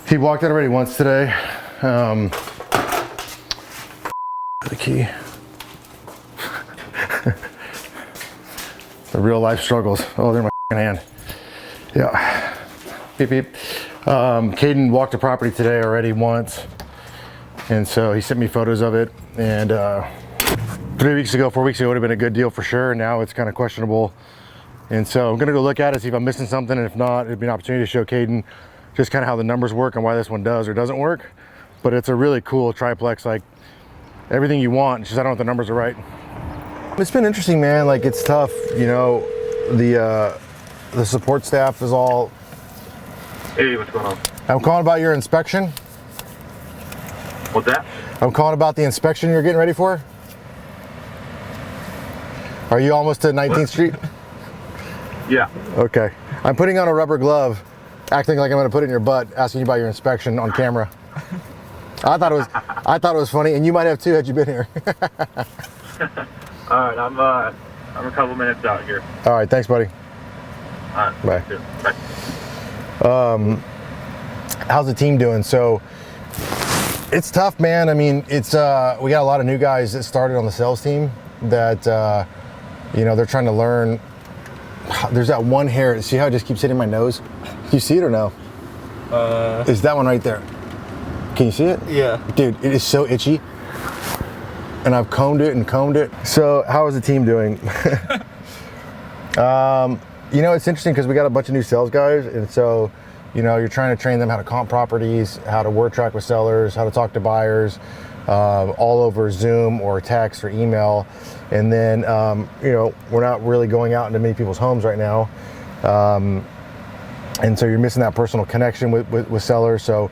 He walked out already once today. The key. The real life struggles. Oh, they're in my hand. Yeah. Beep, beep. Caden walked the property today already once. And so he sent me photos of it. And 4 weeks ago, it would have been a good deal for sure. Now it's kind of questionable. And so I'm gonna go look at it, see if I'm missing something. And if not, it'd be an opportunity to show Caden just kind of how the numbers work and why this one does or doesn't work. But it's a really cool triplex, like everything you want. It's just I don't know if the numbers are right. It's been interesting, man. Like it's tough, you know. The support staff is all. Hey, what's going on? I'm calling about your inspection. What's that? I'm calling about the inspection you're getting ready for. Are you almost to 19th Street? Yeah. Okay. I'm putting on a rubber glove, acting like I'm going to put it in your butt, asking you about your inspection on camera. I thought it was funny, and you might have too had you been here. All right, I'm a couple minutes out here. All right, thanks, buddy. All right. Bye. Bye. How's the team doing? So it's tough, man. I mean, it's we got a lot of new guys that started on the sales team that you know, they're trying to learn. There's that one hair. See how it just keeps hitting my nose? Do you see it or no? It's that one right there. Can you see it? Yeah. Dude, it is so itchy. And I've combed it and combed it. So how is the team doing? You know, it's interesting because we got a bunch of new sales guys. And so, you know, you're trying to train them how to comp properties, how to word track with sellers, how to talk to buyers, all over Zoom or text or email. And then, you know, we're not really going out into many people's homes right now. And so you're missing that personal connection with sellers. So,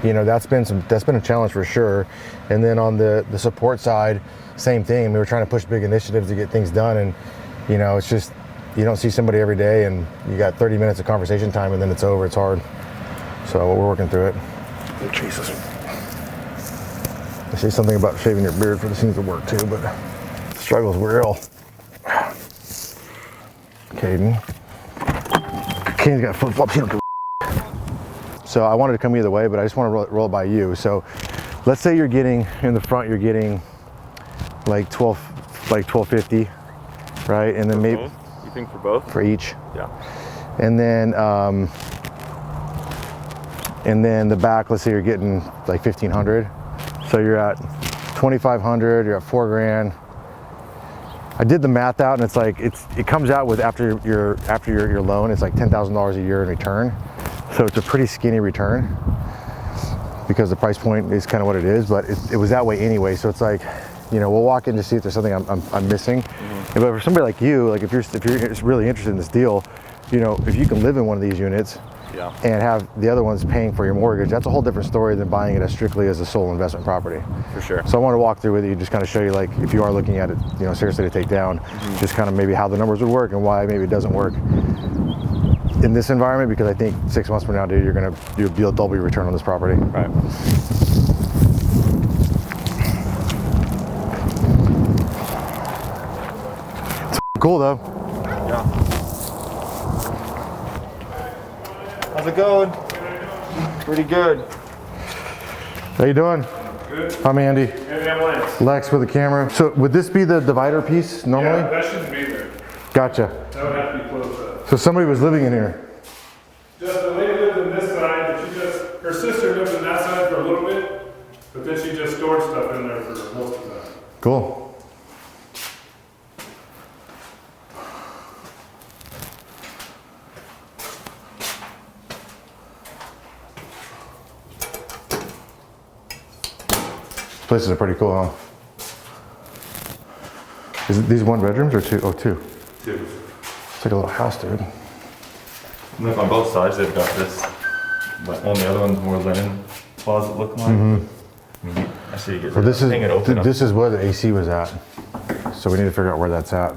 you know, that's been a challenge for sure. And then on the support side, same thing. I mean, we're trying to push big initiatives to get things done. And, you know, it's just, you don't see somebody every day and you got 30 minutes of conversation time and then it's over. It's hard. So we're working through it. Oh, Jesus. I say something about shaving your beard for the scenes of work too, but the struggle's real. Caden's got flip-flops. So I wanted to come either way, but I just want to roll it by you. So let's say you're getting in the front, you're getting like 1250, right? And then maybe both? You think for both? For each. Yeah. And then the back, let's say you're getting like 1500. So you're at 2500, you're at $4,000. I did the math out and it's like, it comes out with after your loan, it's like $10,000 a year in return. So it's a pretty skinny return because the price point is kind of what it is, but it was that way anyway. So it's like, you know, we'll walk in to see if there's something I'm missing. Mm-hmm. But for somebody like you, like if you're really interested in this deal, you know, if you can live in one of these units, yeah, and have the other ones paying for your mortgage, that's a whole different story than buying it as strictly as a sole investment property. For sure. So I want to walk through with you, just kind of show you, like, if you are looking at it, you know, seriously to take down, mm-hmm, just kind of maybe how the numbers would work and why maybe it doesn't work in this environment, because I think 6 months from now, dude, you'll double your return on this property. Right. It's cool though. Yeah. How's it going? Pretty good. How you doing? Good. I'm Andy. Andy, I'm Lance. Lex with the camera. So would this be the divider piece normally? Yeah, that shouldn't be there. Gotcha. That would have to be closed up. So somebody was living in here. Just the lady lived in this side, but her sister lived in that side for a little bit, but then she just stored stuff in there for most of the time. Cool. Places are pretty cool, huh? Is these one bedrooms or two? Oh, two. Two. It's like a little house, dude. Look, on both sides they've got this, but on the other one's more linen closet looking like. Mm-hmm. I see you get Well, this is where the AC was at. So we need to figure out where that's at.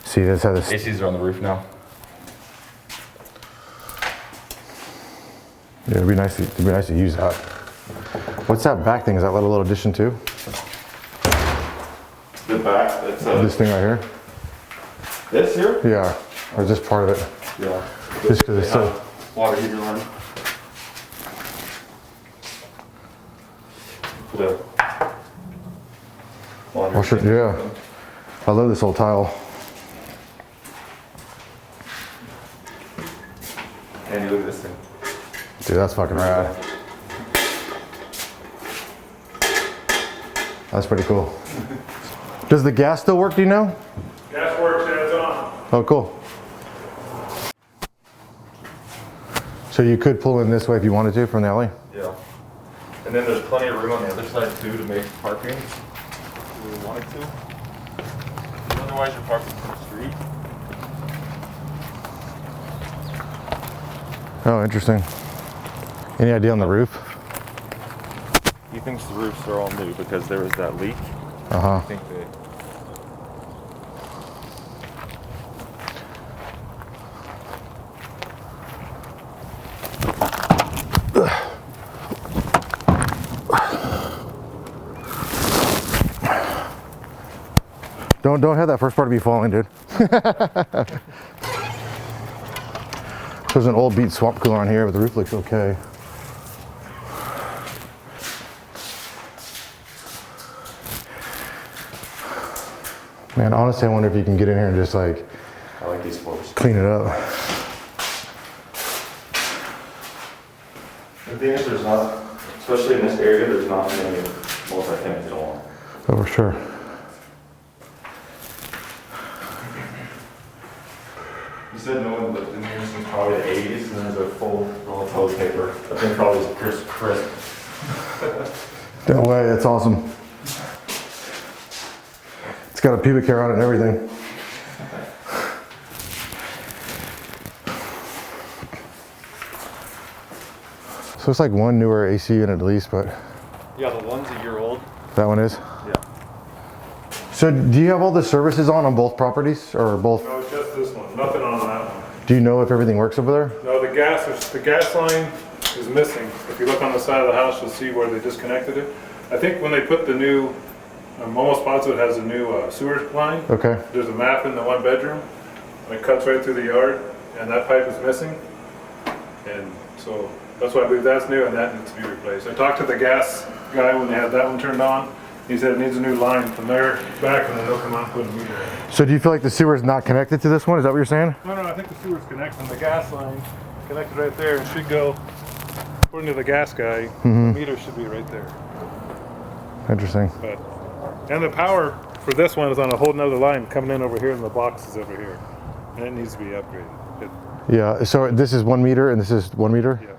See, that's how this. ACs are on the roof now. Yeah, it'd be nice to use that. What's that back thing? Is that a little addition too? The back, it's This thing right here? this here? Yeah. Or is this part of it? Yeah. Just because it's so. Water heater line. Put a laundry Washer, thing. yeah. I love this old tile. And you look at this thing. Dude, that's fucking rad. That's pretty cool. Does the gas still work, do you know? Gas works, yeah, it's on. Oh, cool. So you could pull in this way if you wanted to from the alley? Yeah. And then there's plenty of room on the other side too to make parking if you really wanted to. Otherwise you're parking from the street. Oh, interesting. Any idea on the roof? He thinks the roofs are all new because there was that leak. Uh-huh. I think they... Don't have that first part to be falling, dude. There's an old beat swamp cooler on here, but the roof looks okay. Man, honestly, I wonder if you can get in here and just like I like these floors. clean it up. The thing is there's not, especially in this area, there's not many multi-tenants at all. Oh, for sure. You said no one lived in here since probably the 80s, and there's a full roll of toilet paper. I think probably is crisp. No way, that's awesome. It's got a pubic hair on it and everything. So it's like one newer AC unit at least, but Yeah, the one's a year old. that one is. Yeah. So do you have all the services on both properties or both? No, it's just this one, nothing on that one. Do you know if everything works over there? No, the gas line is missing. If you look on the side of the house, you'll see where they disconnected it. I think when they put the new, I'm almost positive it has a new sewer line. Okay. There's a map in the one bedroom, and it cuts right through the yard, and that pipe is missing. And so that's why I believe that's new, and that needs to be replaced. I talked to the gas guy when they had that one turned on. He said it needs a new line from there back, and then they'll come out and put a meter in. So do you feel like the sewer is not connected to this one? Is that what you're saying? No, I think the sewer's connected, and the gas line connected right there, and should go, according to the gas guy, the meter should be right there. Interesting. But, and the power for this one is on a whole nother line coming in over here, and the box is over here, and it needs to be upgraded. Yeah, so this is 1 meter and this is 1 meter? Yeah.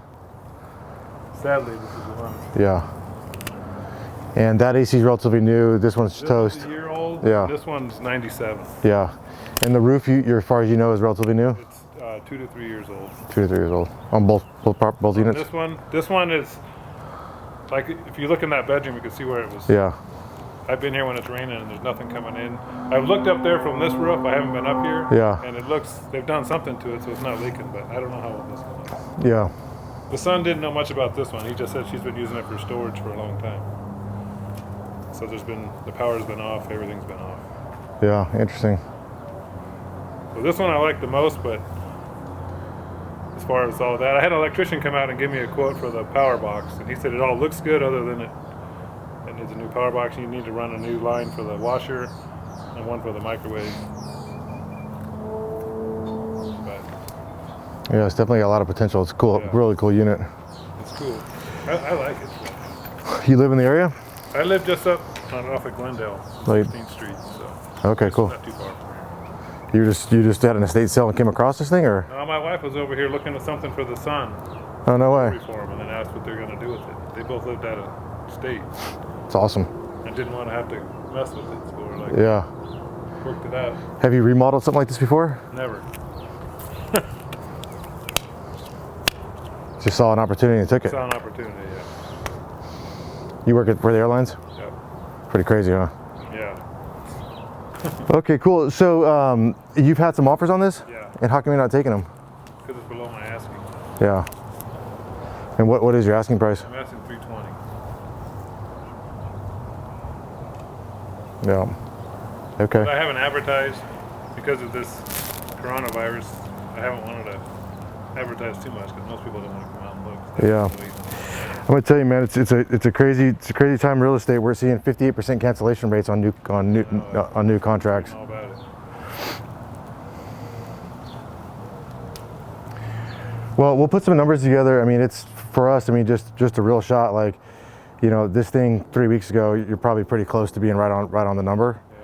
Sadly, this is the one. Yeah. And that AC is relatively new. This one's This toast. is a year old. Yeah. This one's 97. Yeah. And the roof, as far as you know, is relatively new? It's 2 to 3 years old. 2 to 3 years old. On both units? This one is like, if you look in that bedroom, you can see where it was. Yeah. I've been here when it's raining and there's nothing coming in. I've looked up there from this roof. I haven't been up here. Yeah. And it looks, they've done something to it, so it's not leaking, but I don't know how old this one is. Yeah. The son didn't know much about this one. He just said she's been using it for storage for a long time. So the power's been off, everything's been off. Yeah, interesting. So this one I like the most, but as far as all that, I had an electrician come out and give me a quote for the power box, and he said it all looks good other than it needs a new power box. You need to run a new line for the washer and one for the microwave. But Yeah, it's definitely got a lot of potential. It's cool, Yeah. really cool unit. it's cool. I like it. You live in the area? I live just up off of Glendale, Like- 15th Street, so Okay, it's cool. not too far from here. You just had an estate sale and came across this thing, or? My wife was over here looking at something for the son Oh, no way. for him, and then asked what they're going to do with it. They both lived out of state It's awesome. and didn't want to have to mess with it, so we're like, Yeah. worked it out. Have you remodeled something like this before? Never. Just saw an opportunity and took it. Saw an opportunity, yeah. You work for the airlines? Yeah. Pretty crazy, huh? Yeah. Okay, cool. So you've had some offers on this? Yeah. And how come you're not taking them? Because it's below my asking. Yeah. And what is your asking price? I'm asking 320. Yeah. Okay. But I haven't advertised because of this coronavirus. I haven't wanted to advertise too much because most people don't want to come out and look. Yeah. I'm gonna tell you, man, it's a crazy time in real estate. We're seeing 58% cancellation rates on new contracts. All about it. Well, we'll put some numbers together. I mean, it's for us. I mean, just a real shot. Like, you know, this thing 3 weeks ago, you're probably pretty close to being right on the number. Yeah.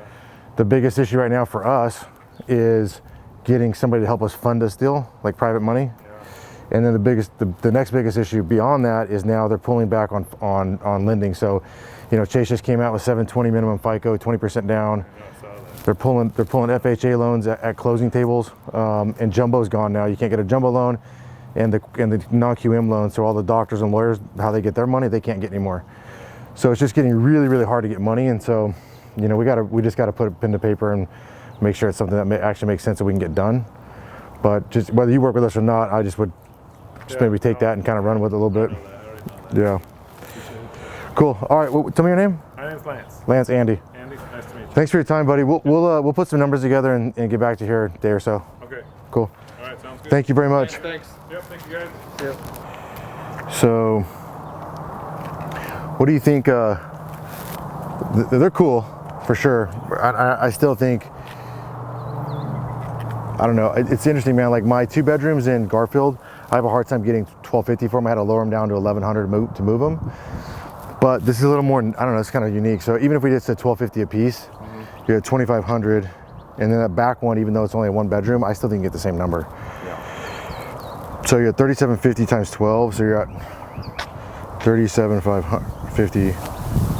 The biggest issue right now for us is getting somebody to help us fund this deal, like private money. And then the next biggest issue beyond that is now they're pulling back on lending. So, you know, Chase just came out with 720 minimum FICO, 20% down. I saw that. They're pulling FHA loans at closing tables, and jumbo's gone now. You can't get a jumbo loan, and the non-QM loan. So all the doctors and lawyers, how they get their money, they can't get anymore. So it's just getting really, really hard to get money. And so, you know, we just got to put a pen to paper and make sure it's something that actually makes sense that we can get done. But just whether you work with us or not, I just would maybe take that and kind of run with it a little bit. Yeah. Cool. All right. Well, tell me your name. My name's Lance. Lance, Andy. Andy, nice to meet you. Thanks for your time, buddy. We'll put some numbers together and get back to you here a day or so. Okay. Cool. All right, sounds good. Thank you very much. Thanks. Yep, thank you guys. Yep. So, what do you think? They're cool for sure. I still think. I don't know. It's interesting, man. Like my 2 bedrooms in Garfield, I have a hard time getting $1,250 for them. I had to lower them down to $1,100 to move them. But this is a little more, I don't know, it's kind of unique. So even if we just said $1,250 a piece, you're at $2,500. And then that back one, even though it's only a 1 bedroom, I still think you get the same number. Yeah. So you're at $3,750 times 12. So you're at $3,750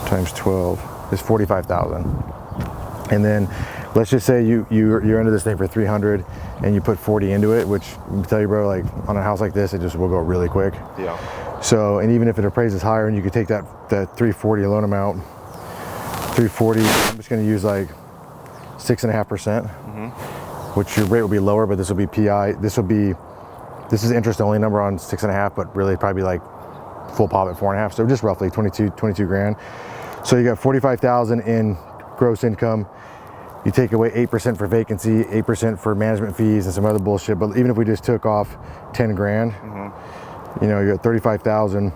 times 12 is $45,000. And then let's just say you're into this thing for 300 and you put 40 into it, which I tell you, bro, like on a house like this, it just will go really quick. Yeah. So, and even if it appraises higher and you could take that 340 loan amount, 340, I'm just gonna use like 6.5%, which your rate will be lower, but this will be PI. This is interest only number on 6.5, but really probably like full pop at 4.5. So just roughly 22 grand. So you got 45,000 in gross income. You take away 8% for vacancy, 8% for management fees and some other bullshit. But even if we just took off 10 grand, you know, you're at 35,000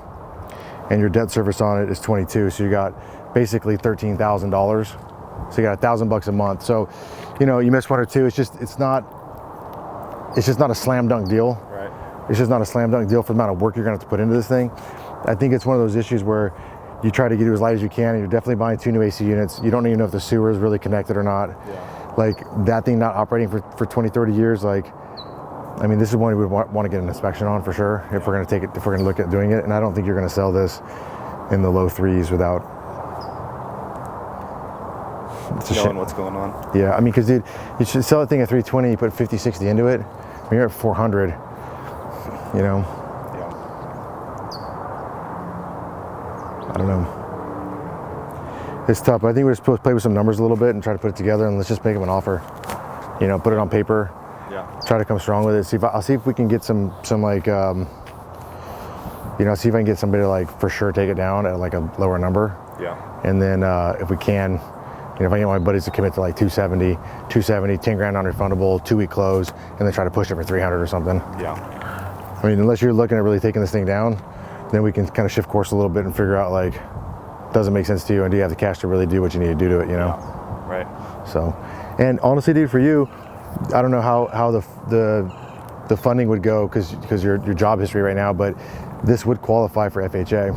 and your debt service on it is 22. So you got basically $13,000. So you got $1,000 a month. So, you know, you miss 1 or 2. It's just not a slam dunk deal. Right. It's just not a slam dunk deal for the amount of work you're gonna have to put into this thing. I think it's one of those issues where you try to get it as light as you can, and you're definitely buying 2 new AC units. You don't even know if the sewer is really connected or not. Yeah. Like that thing not operating for 20, 30 years, like, I mean, this is one we would want to get an inspection on for sure if we're gonna look at doing it. And I don't think you're gonna sell this in the low 3s without. It's a Knowing shame. what's going on. Yeah, I mean, because dude, you should sell a thing at 320, you put 50, 60 into it. When you're at 400, you know. Yeah. I don't know. It's tough. I think we're supposed to play with some numbers a little bit and try to put it together, and let's just make them an offer. You know, put it on paper. Yeah. Try to come strong with it. I'll see if we can get some like, you know, see if I can get somebody to like for sure take it down at like a lower number. Yeah. And then if we can, you know, if I get my buddies to commit to like 270, 10 grand non-refundable, 2-week close, and then try to push it for 300 or something. Yeah. I mean, unless you're looking at really taking this thing down, then we can kind of shift course a little bit and figure out like, does it make sense to you, and do you have the cash to really do what you need to do to it, you know? Yeah. Right. So, and honestly, dude, for you, I don't know how the funding would go because your job history right now, but this would qualify for FHA.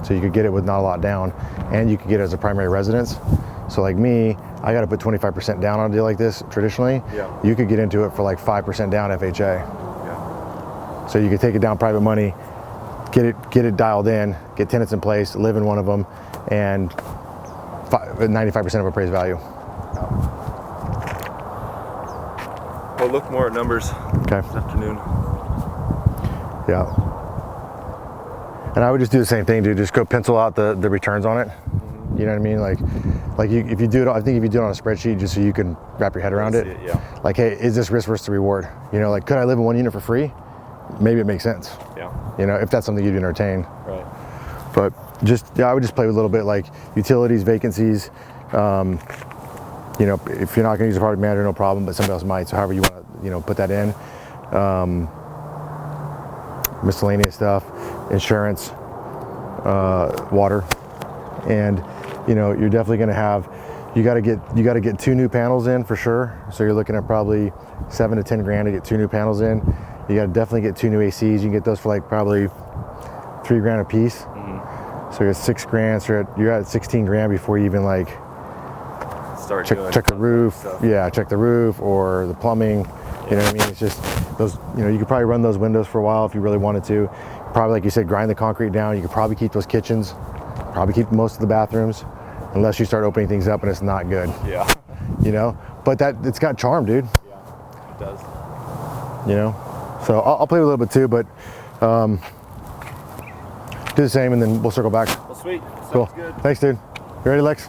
So you could get it with not a lot down, and you could get it as a primary residence. So like me, I got to put 25% down on a deal like this traditionally. Yeah. You could get into it for like 5% down FHA. Yeah. So you could take it down private money, get it dialed in, get tenants in place, live in one of them, and 95% of appraised value. We'll look more at numbers Okay. this afternoon. Yeah. And I would just do the same thing, dude. Just go pencil out the returns on it. You know what I mean? Like if you do it, I think if you do it on a spreadsheet, just so you can wrap your head around it. Yeah. Like, hey, is this risk versus the reward? You know, like, could I live in 1 unit for free? Maybe it makes sense. Yeah. You know, if that's something you'd entertain. Right. But I would just play with a little bit, like utilities, vacancies, You know, if you're not going to use a project manager, no problem, but somebody else might. So however you want to, you know, put that in. Miscellaneous stuff, insurance, water, and you know, you're definitely going to have. You got to get 2 new panels in for sure. So you're looking at probably 7 to 10 grand to get 2 new panels in. You got to definitely get 2 new ACs. You can get those for like probably 3 grand a piece. So you're at 6 grand. So you're at 16 grand before you even like check the roof. Yeah, check the roof or the plumbing. You know what I mean? It's just those. You know, you could probably run those windows for a while if you really wanted to. Probably, like you said, grind the concrete down. You could probably keep those kitchens. Probably keep most of the bathrooms. Unless you start opening things up and it's not good. Yeah. You know, but it's got charm, dude. Yeah, it does. You know, so I'll play with a little bit too, but do the same and then we'll circle back. Well, sweet. Cool. Sounds good. Thanks, dude. You ready, Lex?